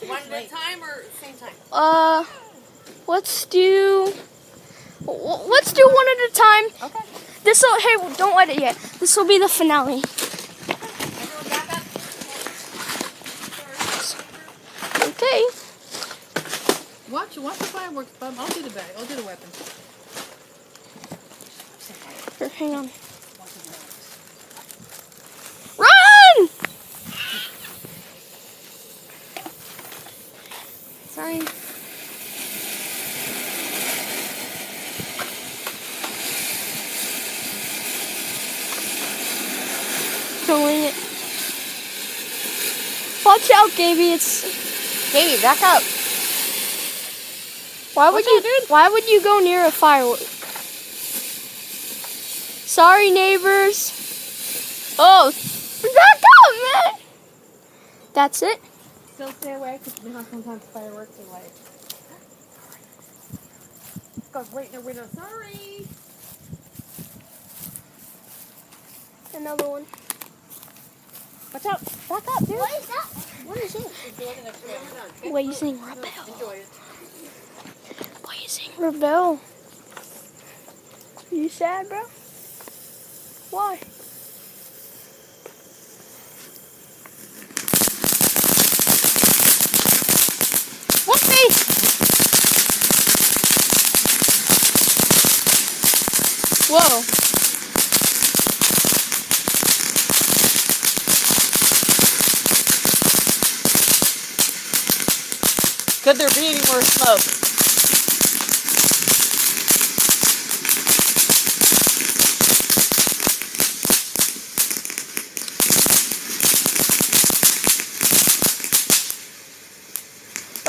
One at a time or same time? Let's do one at a time. Okay. Hey, don't light it yet. This will be the finale. Everyone back up. Okay. Watch the fireworks, Bub. I'll do the bag. I'll do the weapon. Here, hang on. Run! Sorry. Killing it. Watch out, Gaby. Gaby, back up. Why would you go near a firework? Sorry, neighbors. Oh, back up, man. That's it. Still stay away because you know sometimes fireworks are like. Goes right in the window. Sorry. Another one. Watch out. Back up, dude. What is that? What is it? Blazing Rebel. Enjoy it. Blazing Rebel. You sad, bro? Why? Whoop me! Whoa. Could there be any more smoke?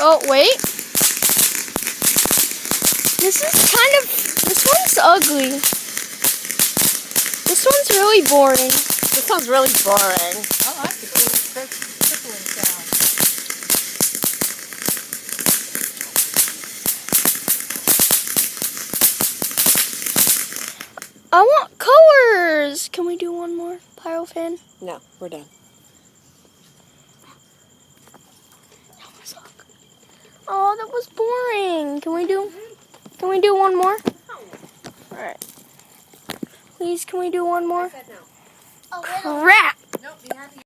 Oh, wait. This one's ugly. This one's really boring. This sounds really boring. I like the crickling sound. I want colors. Can we do one more, Pyrofan? No, we're done. Oh, that was boring. Can we do one more? All right. Please, can we do one more? I said no. Crap. Nope, you have to